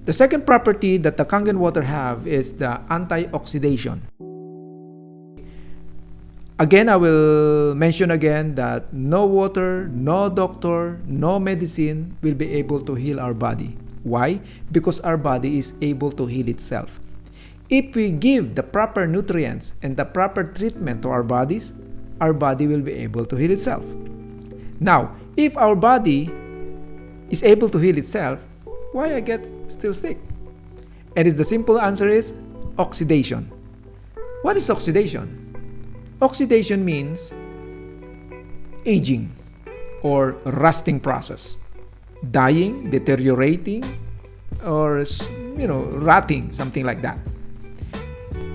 The second property that the Kangen water have is the antioxidation. Again, I will mention again that no water, no doctor, no medicine will be able to heal our body. Why? Because our body is able to heal itself. If we give the proper nutrients and the proper treatment to our body will be able to heal itself. Now, if our body is able to heal itself, why I get still sick? And the simple answer is oxidation. What is oxidation? Oxidation means aging or rusting process, dying, deteriorating, or rotting, something like that.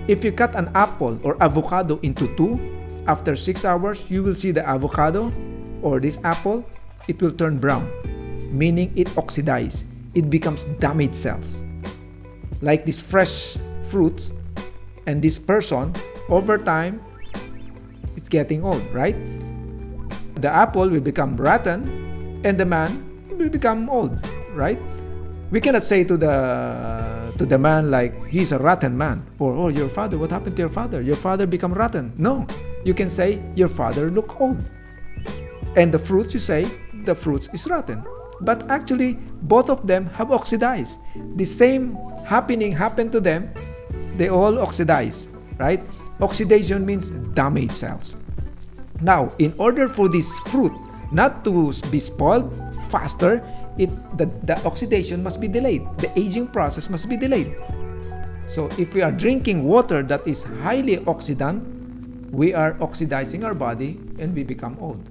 If you cut an apple or avocado into two, after 6 hours, you will see the avocado or this apple, it will turn brown, meaning it oxidizes. It becomes damaged cells. Like these fresh fruits and this person, over time, it's getting old, right? The apple will become rotten and the man will become old, right? We cannot say to the man like he's a rotten man, or oh, your father, what happened to your father? Your father become rotten. No, you can say your father look old. And the fruits, you say the fruits is rotten. But actually, both of them have oxidized. The same happened to them. They all oxidize, right? Oxidation means damaged cells. Now, in order for this fruit not to be spoiled faster, the oxidation must be delayed. The aging process must be delayed. So if we are drinking water that is highly oxidant, we are oxidizing our body and we become old.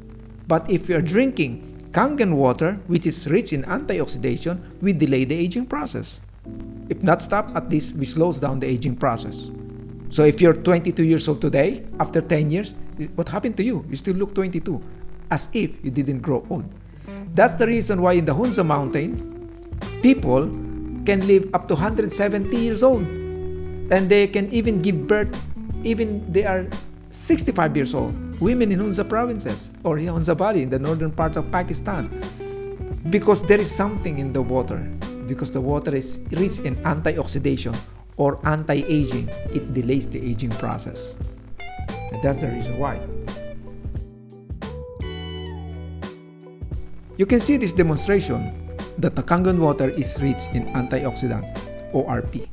But if we are drinking Kangen water, which is rich in antioxidation, we delay the aging process. If not stop, at least we slows down the aging process. So if you're 22 years old today, after 10 years, what happened to you? You still look 22, as if you didn't grow old. That's the reason why in the Hunza Mountain, people can live up to 170 years old. And they can even give birth, even they are 65 years old. Women in Hunza provinces or in Hunza Valley in the northern part of Pakistan. Because there is something in the water. Because the water is rich in antioxidation or anti-aging. It delays the aging process. And that's the reason why. You can see this demonstration that the Kangen water is rich in antioxidant, ORP.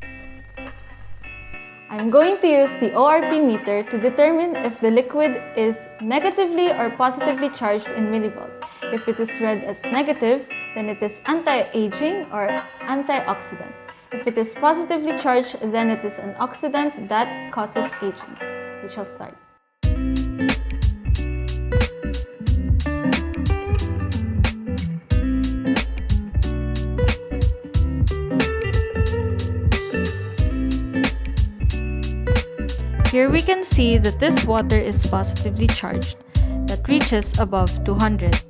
I'm going to use the ORP meter to determine if the liquid is negatively or positively charged in millivolt. If it is read as negative, then it is anti-aging or antioxidant. If it is positively charged, then it is an oxidant that causes aging. We shall start. Here we can see that this water is positively charged, that reaches above 200.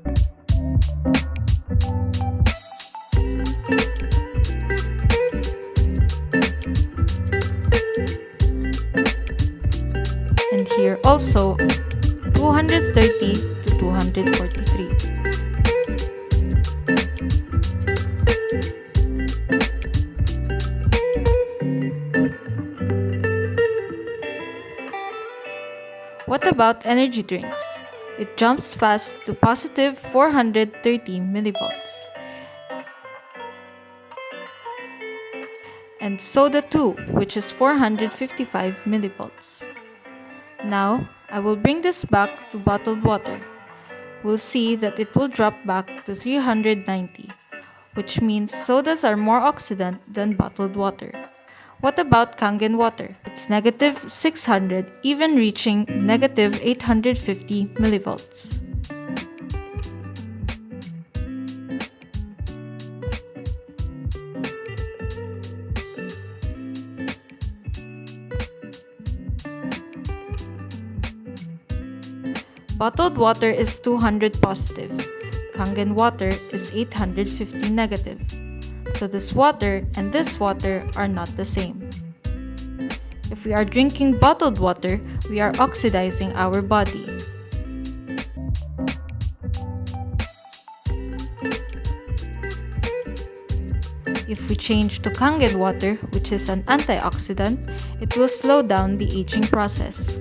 And here also 230 to 243. What about energy drinks? It jumps fast to positive 430 millivolts. And soda too, which is 455 millivolts. Now, I will bring this back to bottled water. We'll see that it will drop back to 390, which means sodas are more oxidant than bottled water. What about Kangen water? It's negative 600, even reaching negative 850 millivolts. Bottled water is 200 positive. Kangen water is 850 negative. So this water and this water are not the same. If we are drinking bottled water, we are oxidizing our body. If we change to Kangen water, which is an antioxidant, it will slow down the aging process.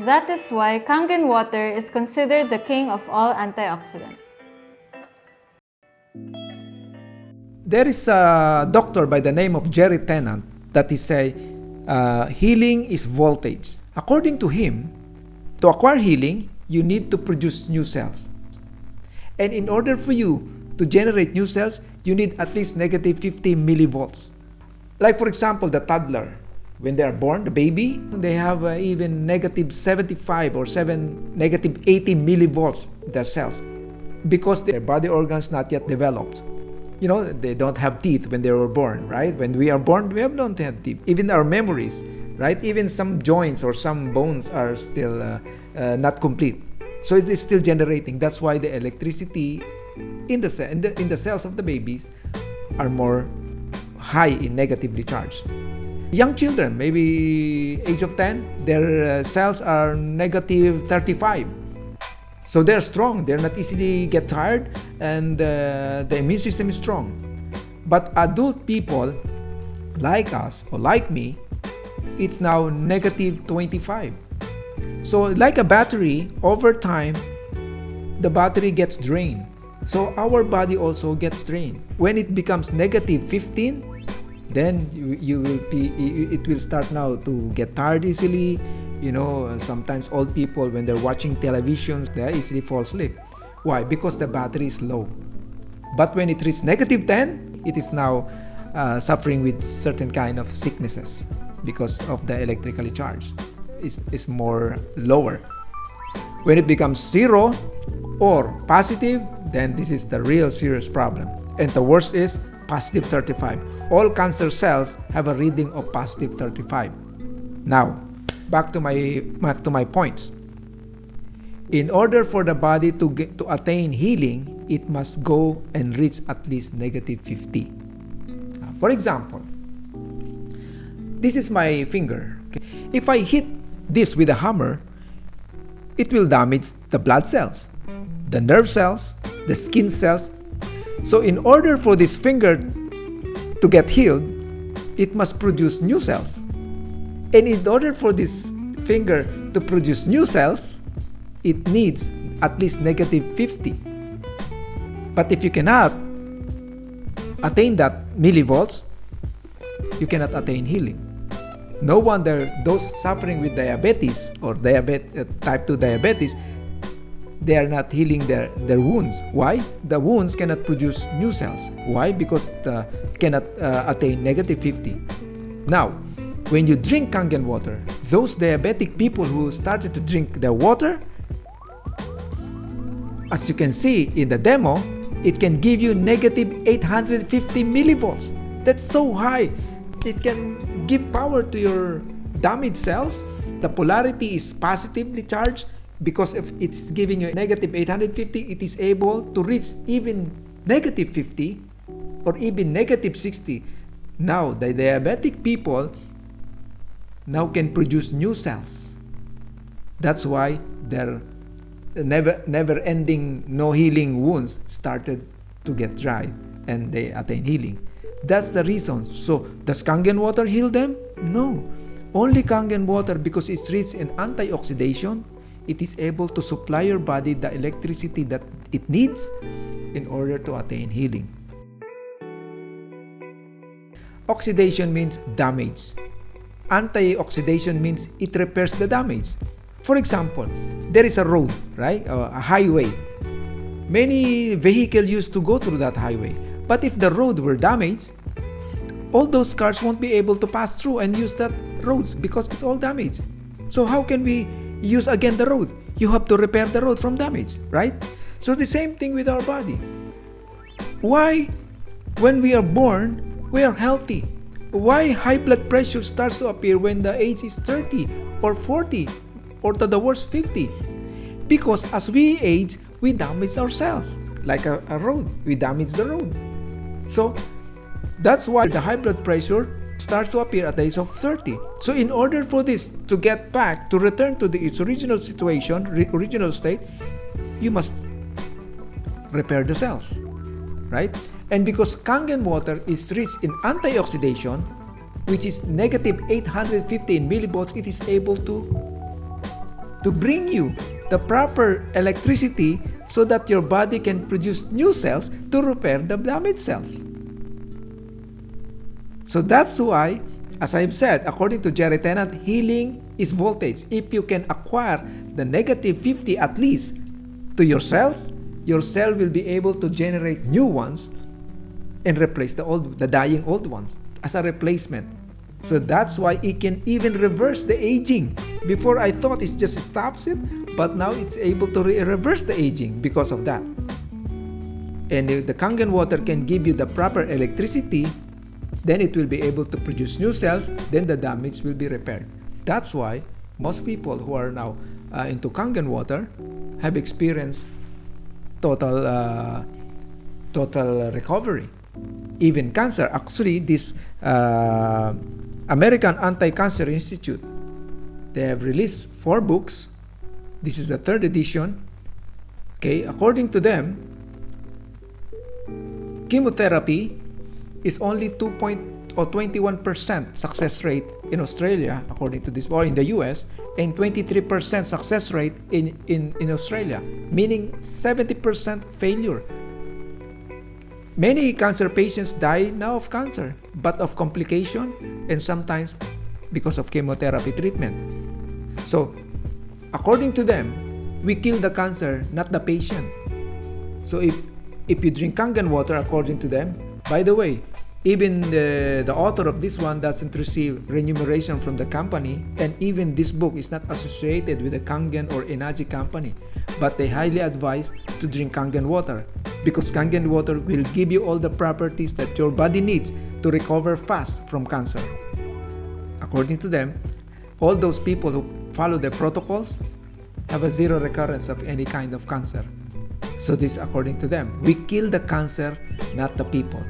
That is why Kangen water is considered the king of all antioxidants. There is a doctor by the name of Jerry Tennant that he say, healing is voltage. According to him, to acquire healing, you need to produce new cells. And in order for you to generate new cells, you need at least negative 50 millivolts. Like for example, the toddler, when they are born, the baby, they have even negative 75 or negative 80 millivolts in their cells because their body organs not yet developed. You know, they don't have teeth when they were born, right? When we are born, we don't have teeth. Even our memories, right? Even some joints or some bones are still not complete. So it is still generating. That's why the electricity in the cells of the babies are more high in negatively charged. Young children, maybe age of 10, their cells are negative 35. So they're strong, they're not easily get tired, and the immune system is strong. But adult people like us or like me, it's now negative 25. So like a battery, over time, the battery gets drained. So our body also gets drained. When it becomes negative 15, then it will start now to get tired easily. You know, sometimes old people, when they're watching television, they easily fall asleep. Why? Because the battery is low. But when it reaches negative 10, it is now suffering with certain kind of sicknesses because of the electrically charged. It's more lower. When it becomes 0 or positive, then this is the real serious problem. And the worst is positive 35. All cancer cells have a reading of positive 35. Now, back to my points. In order for the body to attain healing, it must go and reach at least negative 50. For example, this is my finger. Okay? If I hit this with a hammer, it will damage the blood cells, the nerve cells, the skin cells. So in order for this finger to get healed, it must produce new cells. And in order for this finger to produce new cells, it needs at least negative 50. But if you cannot attain that millivolts, you cannot attain healing. No wonder those suffering with diabetes or type 2 diabetes, they are not healing their wounds. Why? The wounds cannot produce new cells. Why? Because cannot attain negative 50. Now, when you drink Kangen water, those diabetic people who started to drink the water, as you can see in the demo, it can give you negative 850 millivolts. That's so high. It can give power to your damaged cells. The polarity is positively charged because if it's giving you negative 850, it is able to reach even negative 50 or even negative 60. Now, the diabetic people now can produce new cells. That's why their never-ending, no-healing wounds started to get dried and they attain healing. That's the reason. So, does Kangen water heal them? No. Only Kangen water, because it's rich in antioxidant, it is able to supply your body the electricity that it needs in order to attain healing. Oxidation means damage. Antioxidation means it repairs the damage. For example, there is a road, right? A highway. Many vehicles used to go through that highway. But if the road were damaged, all those cars won't be able to pass through and use that roads because it's all damaged. So how can we use again the road? You have to repair the road from damage, right? So the same thing with our body. Why, when we are born, we are healthy? Why high blood pressure starts to appear when the age is 30 or 40 or to the worst 50? Because as we age, we damage ourselves. Like a road, we damage the road. So that's why the high blood pressure starts to appear at the age of 30. So in order for this to get back, to return to its original situation, original state, you must repair the cells, right? And because Kangen water is rich in antioxidant, which is negative 815 millivolts, it is able to bring you the proper electricity so that your body can produce new cells to repair the damaged cells. So that's why, as I've said, according to Jerry Tennant, healing is voltage. If you can acquire the negative 50 at least to your cells, your cell will be able to generate new ones and replace the dying old ones as a replacement. So that's why it can even reverse the aging. Before I thought it just stops it, but now it's able to reverse the aging because of that. And if the Kangen water can give you the proper electricity, then it will be able to produce new cells, then the damage will be repaired. That's why most people who are now into Kangen water have experienced total recovery. Even cancer. Actually, this American Anti-Cancer Institute, they have released 4 books. This is the 3rd edition. Okay, according to them, chemotherapy is only 21% success rate in Australia, according to this, or in the US, and 23% success rate in Australia, meaning 70% failure. Many cancer patients die now of cancer, but of complication and sometimes because of chemotherapy treatment. So, according to them, we kill the cancer, not the patient. So if you drink Kangen water, according to them, by the way, even the author of this one doesn't receive remuneration from the company, and even this book is not associated with the Kangen or Energy company, but they highly advise to drink Kangen water because Kangen water will give you all the properties that your body needs to recover fast from cancer. According to them, all those people who follow the protocols have a 0 recurrence of any kind of cancer. So this, according to them, we kill the cancer, not the people.